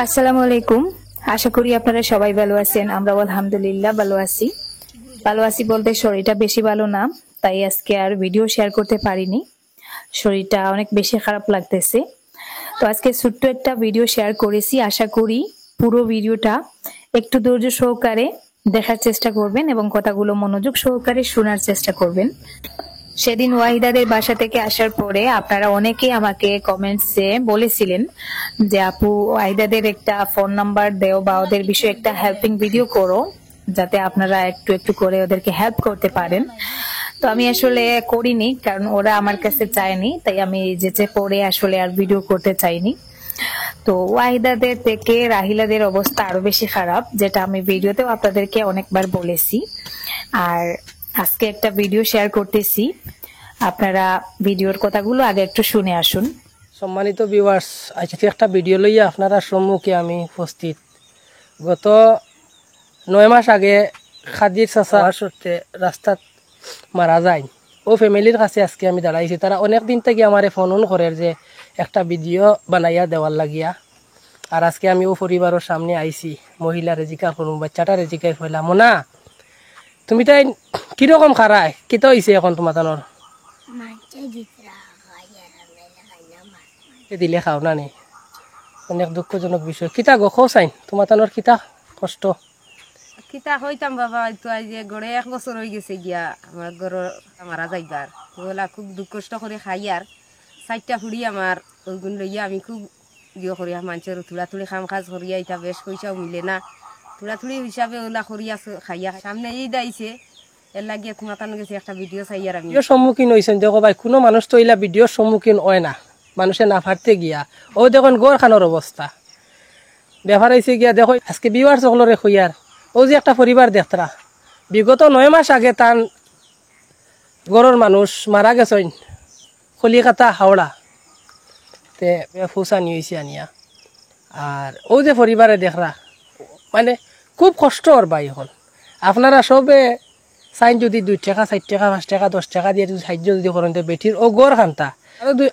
আসসালামু আলাইকুম। আশা করি আপনারা সবাই ভালো আছেন। আমরাও আলহামদুলিল্লাহ ভালো আছি। ভালো আছি বলতে শরীরটা বেশি ভালো না, তাই আজকে আর ভিডিও শেয়ার করতে পারিনি। শরীরটা অনেক বেশি খারাপ লাগতেছে। তো আজকে ছোট্ট একটা ভিডিও শেয়ার করেছি। আশা করি পুরো ভিডিওটা একটু ধৈর্য সহকারে দেখার চেষ্টা করবেন এবং কথাগুলো মনোযোগ সহকারে শোনার চেষ্টা করবেন। সেদিন ওয়াহিদাদের বাসা থেকে আসার পরে আপনারা অনেকেই আমাকে কমেন্টসে বলেছিলেন যে আপু ওয়াহিদাদের একটা ফোন নাম্বার দেও বা ওদের বিষয়ে একটা হেল্পিং ভিডিও করো, যাতে আপনারা একটু একটু করে ওদেরকে হেল্প করতে পারেন। তো আমি আসলে করিনি, কারণ ওরা আমার কাছে চায়নি, তাই আমি যেতে পরে আসলে আর ভিডিও করতে চাইনি। তো ওয়াহিদাদের থেকে রাহিলাদের অবস্থা আরো বেশি খারাপ, যেটা আমি ভিডিওতেও আপনাদেরকে অনেকবার বলেছি। আর আজকে একটা ভিডিও শেয়ার করতেছি, আপনারা ভিডিওর কথাগুলো আগে একটু শুনে আসুন। সম্মানিত ভিউয়ার্স, আজকে একটা ভিডিও লইয়া আপনারা সম্মুখে আমি উপস্থিত। গত 9 মাস আগে খাদির চাচা সত্যি রাস্তাত মারা যায়। ও ফ্যামিলির কাছে আজকে আমি দাঁড়াইছি। তারা অনেক দিন থেকে আমার ফোন করে যে একটা ভিডিও বানাইয়া দেওয়ার লাগিয়া। আর আজকে আমি ও পরিবারের সামনে আইছি। মহিলা রেজিকা করুন, বাচ্চাটা রেজিকাই ফেলাম না। তুমি তাই কিরকম খারায় কিতো হয়েছে এখন তোমার তানোর দিলে খাও না নি? অনেক দুঃখজনক বিষয়। কিতা গো চাইন তোমার তানোর কিতা কষ্ট? কিতা হইতাম বাবা, তো আজ গড়ে 1 বছর হয়ে গেছে গিয়া আমার গড় মারা যাইবার। ওলা খুব দুঃখ কষ্ট করে খাই। আর 4টা ফুড়ি আমার ওইগুণ লইয়া আমি খুব করিয়া মানুষের তুড়াতুড়ি খাম কাজ করিয়া এটা বেশ পয়সাও মিলে না। তুড়াতুড়ি হিসাবে ওলা করিয়া খাইয়া সামনে এই দাইছে এর লাগিয়ে তোমার তানো গেছে একটা ভিডিও চাই। আর আমি সম্মুখীন হয়েছেন দেখো ভাই, কোনো মানুষ তো ইলা ভিডিওর সম্মুখীন হয় না, মানুষে না ফাটতে গিয়া। ও দেখুন গড় খানোর অবস্থা ব্যাপার হয়েছে গিয়া। দেখো আজকে বিবার সকলরে হইয়ার ও যে একটা পরিবার দেখতরা, বিগত 9 মাস আগে তার গড়ের মানুষ মারা গেছেন কলিকাতা হাওড়া তে ফুসানি হয়েছে আনিয়া। আর ও যে পরিবারে দেখরা মানে খুব কষ্ট ওর ভাই। এখন আপনারা সবে চাইন যদি 2 টাকা 4 টাকা 5 টাকা 10 টাকা দিয়ে যদি সাহায্য যদি করেন তো বেটির ও গড় খান্তা।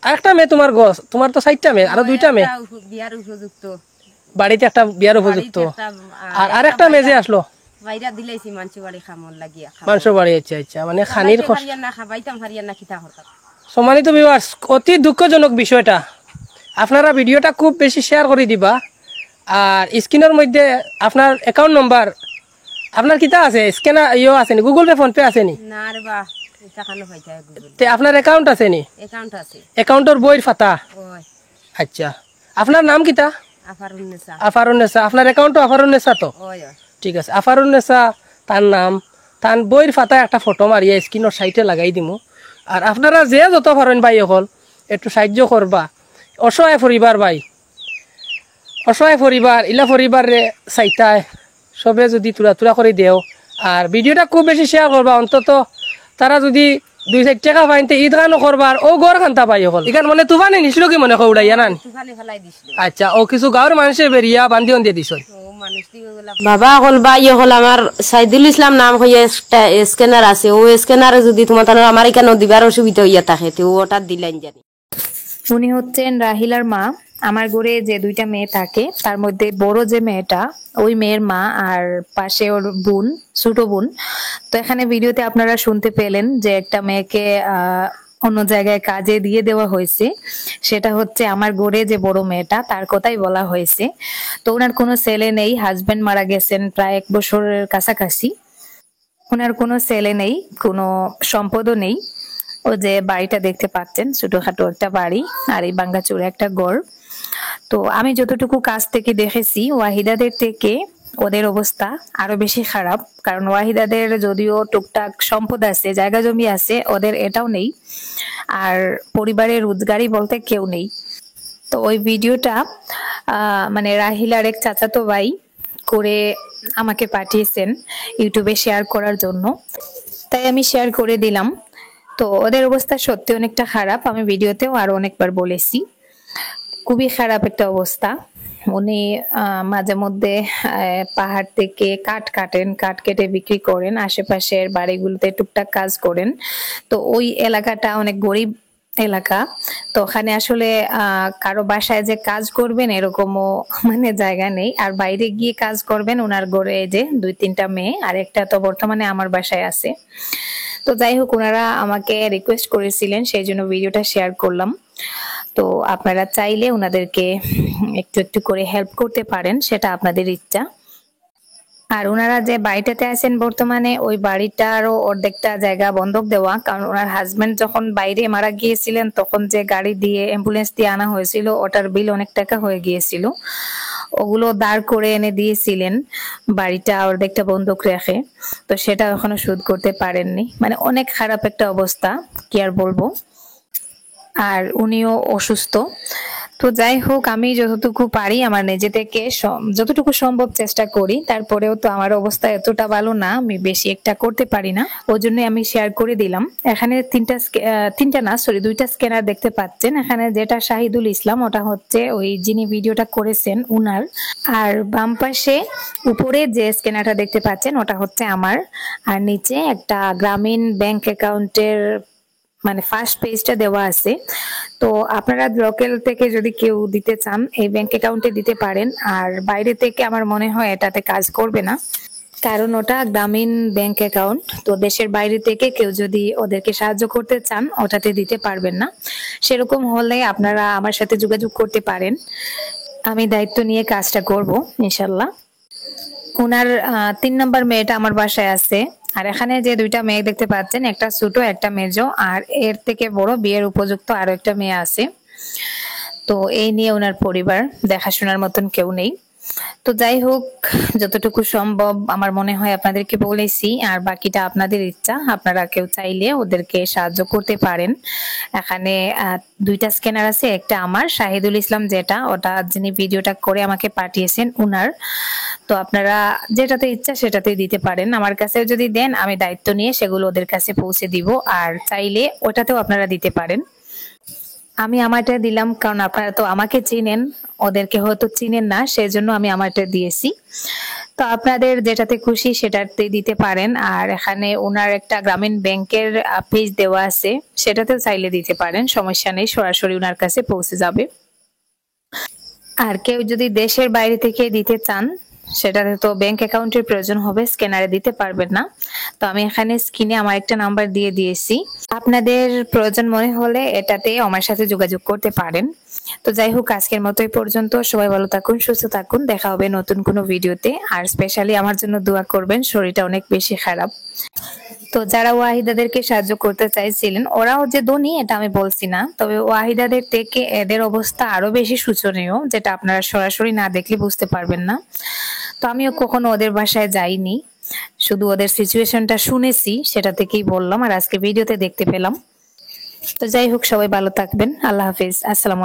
আরেকটা মেয়ে তোমার গছ, তোমার তো 4টা মেয়ে, আরো 2টা মেয়ে বিয়ার উপযুক্ত, বাড়িতে একটা বিয়ার উপযুক্ত। আর আরেকটা মেয়ে যে আসলো বাইরা দিলাইছি মানুষ বাড়ি খামর লাগিয়া মানুষ বাড়ি। আচ্ছা আচ্ছা, মানে খানির কষ্ট। না খাবাইতাম হারিয়া না খিতা হরতাম। সম্মানিত ভিউয়ার্স, অতি দুঃখজনক বিষয়টা। আপনারা ভিডিওটা খুব বেশি শেয়ার করে দিবা। আর স্ক্রিনের মধ্যে আপনার অ্যাকাউন্ট নম্বর, আপনার কিতা আছে স্ক্যানার ইয়ে আছে নি, গুগল পে ফোন পে আছে নি? না রে বা টাকানো হই যায় গুগল তে আপনার অ্যাকাউন্ট আছে নি? অ্যাকাউন্ট আছে। অ্যাকাউন্টের বইয়ের ফাতা? ওই আচ্ছা, আপনার নাম কিতা? আফারুন্নেসা। আফারুন্নেসা। আপনার অ্যাকাউন্টও আফারুন্নেসা তো? ওই ঠিক আছে, আফারুন্নেসা তার নাম। তার বইয়ের ফাতায় একটা ফটো মারিয়া স্ক্রিনের সাইডে লাগাই দিমু। আর আপনারা যে যত পারেন ভাই হল একটু সাহায্য করবা। অসহায় পরিবার ভাই, অসহায় পরিবার, ইলা পরিবারে চাইতায় সবে যদি তুলা তুলা করে দেও। আর ভিডিওটা খুব বেশি শেয়ার করবা। অন্তত তারা যদি 2-4 টাকা পাইতে ঈদ গানও করবার ও গড় খান্তা পাই হল। এখান মানে তুফানে নিছিল কি মনে উড়াইয়া না? আচ্ছা, ও কিছু গাঁৱৰ মানুষের বেরিয়া বান্ধিও দিয়ে দিছ। বাবা হল বা ইয়ে হল আমার সাইদুল ইসলাম নাম হইয়া একটা স্ক্যানার আছে। ও স্ক্যানারে যদি তোমার তার আমার এখানে দিবার অসুবিধা হইয়া থাকে তো ওটা দিলেন জানি। উনি হচ্ছেন রাহিলার মা। আমার ঘরে যে 2টা মেয়ে থাকে তার মধ্যে বড় যে মেয়েটা ওই মেয়ের মা, আর পাশে ওর বোন, ছোট বোন। তো এখানে ভিডিওতে আপনারা শুনতে পেলেন যে একটা মেয়েকে অন্য জায়গায় কাজে দিয়ে দেওয়া হয়েছে। সেটা হচ্ছে আমার ঘরে যে বড় মেয়েটা, তার কথাই বলা হয়েছে। তো ওনার কোনো ছেলে নেই, হাজবেন্ড মারা গেছেন প্রায় 1 বছরের কাছাকাছি। ওনার কোনো ছেলে নেই, কোনো সম্পদও নেই। ও যে বাড়িটা দেখতে পাচ্ছেন ছোটখাটো একটা বাড়ি, আর এই ভাঙ্গাচোরা একটা ঘর। তো আমি যতটুকু কাছ থেকে দেখেছি ওয়াহিদাদের থেকে ওদের অবস্থা আরো বেশি খারাপ, কারণ ওয়াহিদাদের যদিও টুকটাক সম্পদ আছে, জায়গা জমি আছে, ওদের এটাও নেই। আর পরিবারের রোজগারি বলতে কেউ নেই। তো ওই ভিডিওটা মানে রাহিলার এক চাচাতো ভাই করে আমাকে পাঠিয়েছেন ইউটিউবে শেয়ার করার জন্য, তাই আমি শেয়ার করে দিলাম। তো ওদের অবস্থা সত্যি অনেকটা খারাপ, আমি ভিডিওতেও আরো অনেকবার বলেছি। খুবই খারাপ একটা অবস্থা। উনি মাঝে মধ্যে পাহাড় থেকে কাঠ কাটেন, কাঠ কেটে বিক্রি করেন, আশেপাশের বাড়িগুলোতে টুকটাক কাজ করেন। তো ওই এলাকাটা অনেক গরিব এলাকা। তো ওখানে আসলে কারো বাসায় যে কাজ করবেন এরকমও মানে জায়গা নেই, আর বাইরে গিয়ে কাজ করবেন ওনার ঘরে যে 2-3টা মেয়ে আর একটা তো বর্তমানে আমার বাসায় আছে। তো যাই হোক, ওনারা আমাকে রিকোয়েস্ট করেছিলেন, সেই জন্য ভিডিওটা শেয়ার করলাম। তো আপনারা চাইলে ওনাদেরকে একটু একটু করে হেল্প করতে পারেন, সেটা আপনাদের ইচ্ছা। আর ওনারা যে বাড়িটাতে আছেন বর্তমানে, ওই বাড়িটারও অর্ধেকটা জায়গা বন্ধক দেওয়া, কারণ ওনার হাজবেন্ড যখন বাইরে মারা গিয়েছিলেন তখন যে গাড়ি দিয়ে অ্যাম্বুলেন্স দিয়ে আনা হয়েছিল ওটার বিল অনেক টাকা হয়ে গিয়েছিল, ওগুলো দাঁড় করে এনে দিয়েছিলেন বাড়িটা অর্ধেকটা বন্ধক রেখে। তো সেটা এখনো শোধ করতে পারেননি, মানে অনেক খারাপ একটা অবস্থা, কি আর বলবো। আর উনিও অসুস্থ। তো যাই হোক, আমি যতটুকু পারি আমার নিজে থেকে যতটুকু সম্ভব চেষ্টা করি, তারপরেও তো আমার অবস্থা এতটা ভালো না, আমি বেশি একটা করতে পারি না, ওই জন্য আমি শেয়ার করে দিলাম। এখানে তিনটা না সরি 2টা স্ক্যানার দেখতে পাচ্ছেন। এখানে যেটা শাহিদুল ইসলাম, ওটা হচ্ছে ওই যিনি ভিডিওটা করেছেন উনার। আর বাম পাশে উপরে যে স্ক্যানারটা দেখতে পাচ্ছেন ওটা হচ্ছে আমার। আর নিচে একটা গ্রামীণ ব্যাংক অ্যাকাউন্টের মানে ফার্স্ট পেজটা দেওয়া আছে। তো আপনারা লোকাল থেকে যদি কেউ দিতে চান এই ব্যাংক অ্যাকাউন্টে দিতে পারেন, আর বাইরে থেকে আমার মনে হয় এটাতে কাজ করবে না, কারণ ওটা গ্রামীণ ব্যাংক অ্যাকাউন্ট। তো দেশের বাইরে থেকে কেউ যদি ওদেরকে সাহায্য করতে চান ওটাতে দিতে পারবেন না। সেরকম হলে আপনারা আমার সাথে যোগাযোগ করতে পারেন, আমি দায়িত্ব নিয়ে কাজটা করব ইনশাল্লাহ। ওনার 3 নম্বর মেয়েটা আমার বাসায় আছে। আর এখানে যে 2টা মেয়ে দেখতে পাচ্ছেন, একটা ছোট একটা মেজো, আর এর থেকে বড় বিয়ের উপযুক্ত আরো একটা মেয়ে আছে। তো এই নিয়ে ওনার পরিবার, দেখাশোনার মতন কেউ নেই। তো যাই হোক, যতটুকু সম্ভব আমার মনে হয় আপনাদেরকে বলেছি, আর বাকিটা আপনাদের ইচ্ছা, আপনারা কেউ চাইলে ওদেরকে সাহায্য করতে পারেন। এখানে 2টা স্ক্যানার আছে, একটা আমার শাহিদুল ইসলাম যেটা, ওটা যিনি ভিডিওটা করে আমাকে পাঠিয়েছেন উনার। তো আপনারা যেটাতে ইচ্ছা সেটাতেই দিতে পারেন, আমার কাছেও যদি দেন আমি দায়িত্ব নিয়ে সেগুলো ওদের কাছে পৌঁছে দিব, আর চাইলে ওটাতেও আপনারা দিতে পারেন। আমি আমারটা দিলাম কারণ আপনারা তো আমাকে চিনেন, ওদেরকে হয়তো চিনেন না, সেজন্য আমি আমারটা দিয়েছি। তো আপনাদের যেটাতে খুশি সেটাতে দিতে পারেন। আর এখানে ওনার একটা গ্রামীণ ব্যাংকের পেজ দেওয়া আছে, সেটাতেও চাইলে দিতে পারেন, সমস্যা নেই, সরাসরি ওনার কাছে পৌঁছে যাবে। আর কেউ যদি দেশের বাইরে থেকে দিতে চান সেটাতে তো ব্যাংক অ্যাকাউন্টের প্রয়োজন হবে, স্ক্যানারে দিতে পারবেন না। তো আমি এখানে স্ক্রিনে আমার একটা নাম্বার দিয়ে দিয়েছি, আপনাদের প্রয়োজন মনে হলে এটাতে আমার সাথে যোগাযোগ করতে পারেন। তো যাই হোক, আজকের মতো এই পর্যন্ত। সবাই ভালো থাকুন, সুস্থ থাকুন, দেখা হবে নতুন কোনো ভিডিওতে। আর স্পেশালি আমার জন্য দোয়া করবেন, শরীরটা অনেক বেশি খারাপ। তো যারা ওয়াহিদাদেরকে সাহায্য করতে চাইছিলেন, ওরাও যে ধনী এটা আমি বলছি না, তবে ওয়াহিদাদের থেকে এদের অবস্থা আরো বেশি শোচনীয়, যেটা আপনারা সরাসরি না দেখলে বুঝতে পারবেন না। তো আমিও কখনো ওদের বাসায় যাইনি, শুধু ওদের সিচুয়েশনটা শুনেছি, সেটা থেকেই বললাম, আর আজকে ভিডিওতে দেখতে পেলাম। তো যাই হোক, সবাই ভালো থাকবেন, আল্লাহ হাফিজ, আসসালামু আলাইকুম।